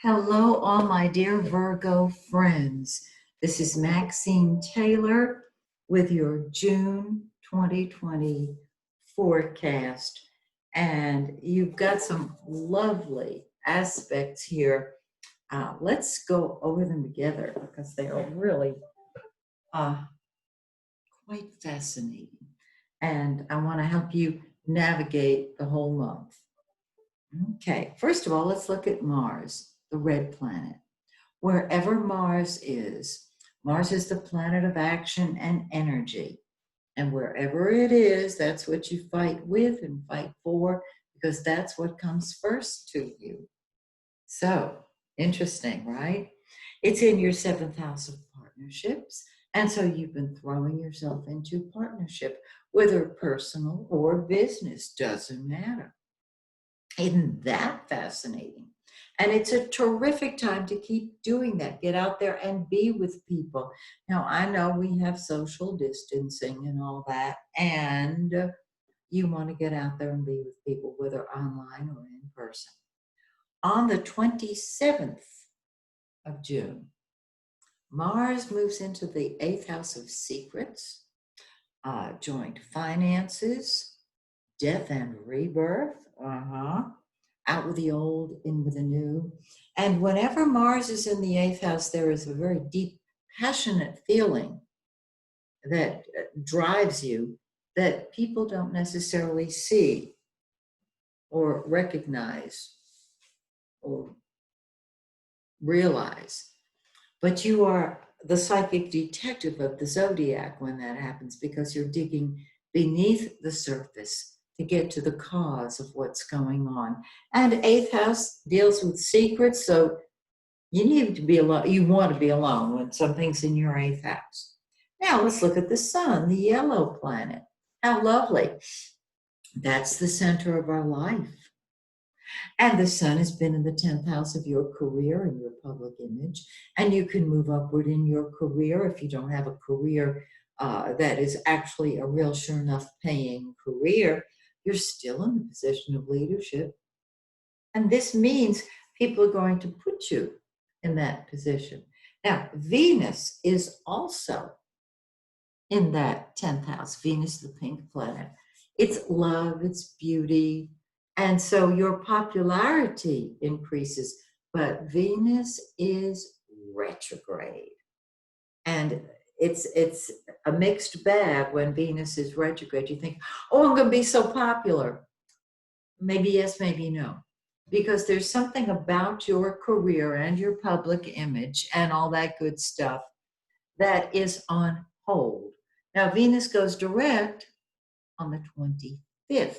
Hello, all my dear Virgo friends. This is Maxine Taylor with your June 2020 forecast. And you've got some lovely aspects here. Let's go over them together because they are really uh, quite fascinating. And I want to help you navigate the whole month. Okay, first of all, let's look at Mars, the red planet. Wherever Mars is the planet of action and energy. And wherever it is, that's what you fight with and fight for, because that's what comes first to you. So, interesting, right? It's in your seventh house of partnerships. And so you've been throwing yourself into partnership, whether personal or business, doesn't matter. Isn't that fascinating? And it's a terrific time to keep doing that. Get out there and be with people. Now, I know we have social distancing and all that, and you want to get out there and be with people, whether online or in person. On the 27th of June, Mars moves into the eighth house of secrets, joint finances, death and rebirth. Out with the old, in with the new. And whenever Mars is in the eighth house, there is a very deep, passionate feeling that drives you that people don't necessarily see or recognize or realize. But you are the psychic detective of the zodiac when that happens, because you're digging beneath the surface to get to the cause of what's going on. And eighth house deals with secrets, so you need to be alone. You want to be alone when something's in your eighth house. Now let's look at the sun, the yellow planet. How lovely. That's the center of our life. And the sun has been in the 10th house of your career and your public image. And you can move upward in your career if you don't have a career that is actually a real, sure enough, paying career. You're still in the position of leadership. And this means people are going to put you in that position. Now, Venus is also in that 10th house. Venus, the pink planet. It's love, it's beauty. And so your popularity increases. But Venus is retrograde. And it's a mixed bag when Venus is retrograde. You think, oh, I'm going to be so popular. Maybe yes, maybe no. Because there's something about your career and your public image and all that good stuff that is on hold. Now, Venus goes direct on the 25th.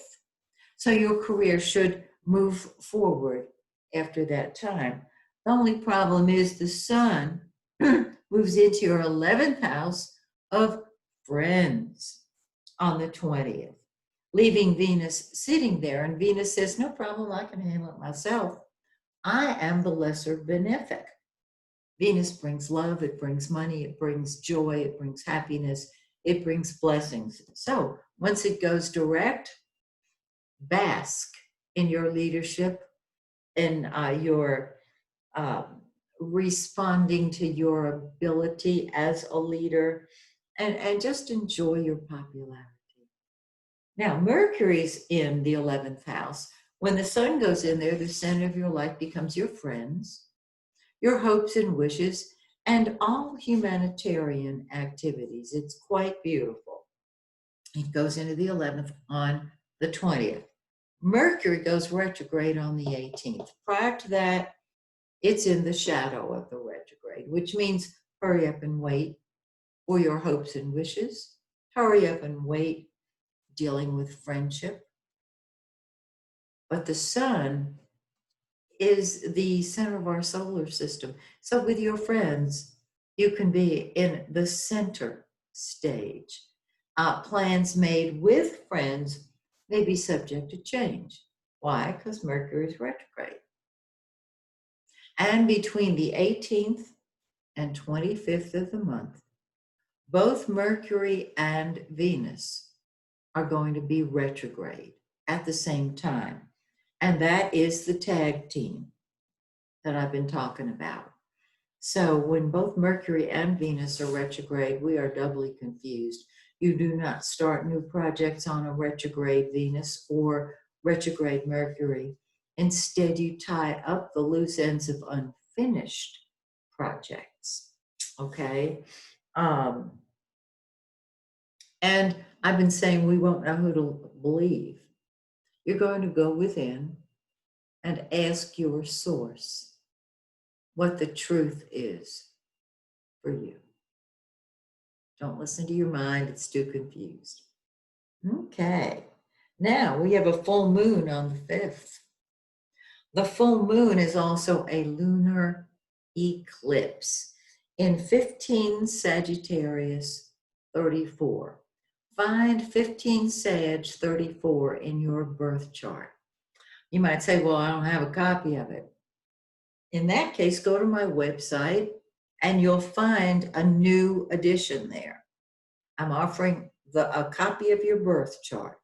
So your career should move forward after that time. The only problem is the sun moves into your 11th house of friends on the 20th, leaving Venus sitting there. And Venus says, no problem, I can handle it myself. I am the lesser benefic. Venus brings love, it brings money, it brings joy, it brings happiness, it brings blessings. So once it goes direct, bask in your leadership, in your responding to your ability as a leader, and just enjoy your popularity. Now, Mercury's in the 11th house. When the sun goes in there, the center of your life becomes your friends, your hopes and wishes, and all humanitarian activities. It's quite beautiful. It goes into the 11th on the 20th. Mercury goes retrograde on the 18th. Prior to that, it's in the shadow of the retrograde, which means hurry up and wait for your hopes and wishes. Hurry up and wait dealing with friendship. But the sun is the center of our solar system. So with your friends, you can be in the center stage. Plans made with friends may be subject to change. Why? Because Mercury is retrograde. And between the 18th and 25th of the month, both Mercury and Venus are going to be retrograde at the same time. And that is the tag team. that I've been talking about. So when both Mercury and Venus are retrograde, we are doubly confused. You do not start new projects on a retrograde Venus or retrograde Mercury. Instead, you tie up the loose ends of unfinished projects. Okay? Um, and I've been saying we won't know who to believe. You're going to go within and ask your source what the truth is for you. Don't listen to your mind, it's too confused. Okay, now we have a full moon on the 5th. The full moon is also a lunar eclipse in 15 Sagittarius 34. Find 15 Sag 34 in your birth chart. You might say, well, I don't have a copy of it. In that case, go to my website and you'll find a new edition there. I'm offering a copy of your birth chart.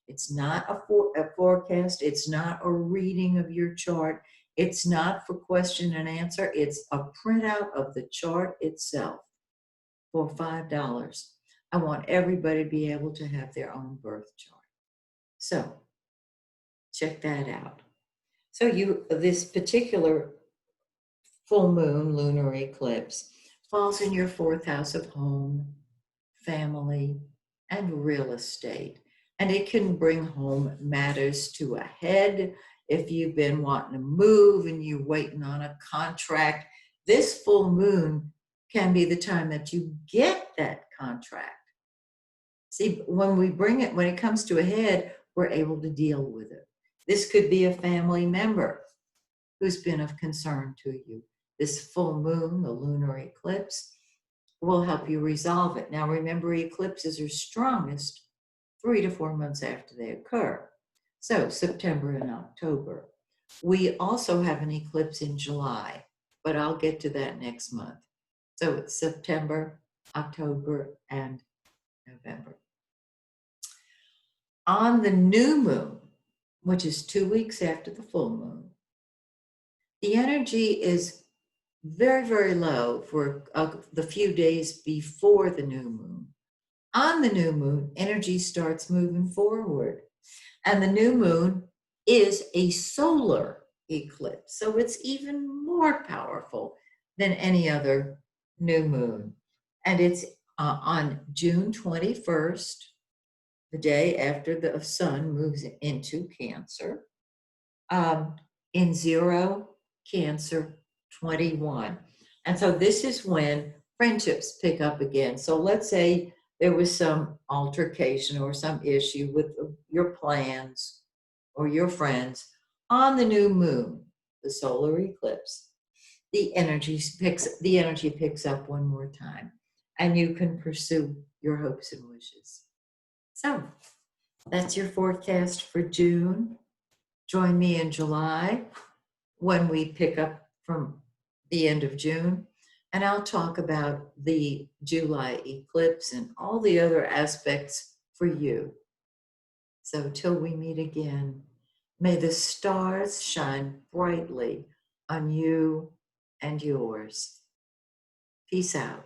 It's not a forecast. It's not a reading of your chart. It's not for question and answer. It's a printout of the chart itself for $5. I want everybody to be able to have their own birth chart. So check that out. So this particular full moon lunar eclipse falls in your 4th house of home, family, and real estate. And it can bring home matters to a head. If you've been wanting to move and you're waiting on a contract, this full moon can be the time that you get that contract. See, when it comes to a head, we're able to deal with it. This could be a family member who's been of concern to you. This full moon, the lunar eclipse, will help you resolve it. Now, remember, eclipses are strongest 3 to 4 months after they occur. So September and October. We also have an eclipse in July, but I'll get to that next month. So it's September, October, and November. On the new moon, which is 2 weeks after the full moon, the energy is very, very low for the few days before the new moon. On the new moon, energy starts moving forward. And the new moon is a solar eclipse. So it's even more powerful than any other new moon. And it's on June 21st, the day after the sun moves into Cancer, in 0 Cancer 21. And so this is when friendships pick up again. So let's say there was some altercation or some issue with your plans or your friends on the new moon, the solar eclipse. The energy picks up one more time, and you can pursue your hopes and wishes. So that's your forecast for June. Join me in July when we pick up from the end of June, and I'll talk about the July eclipse and all the other aspects for you. So till we meet again, may the stars shine brightly on you and yours. Peace out.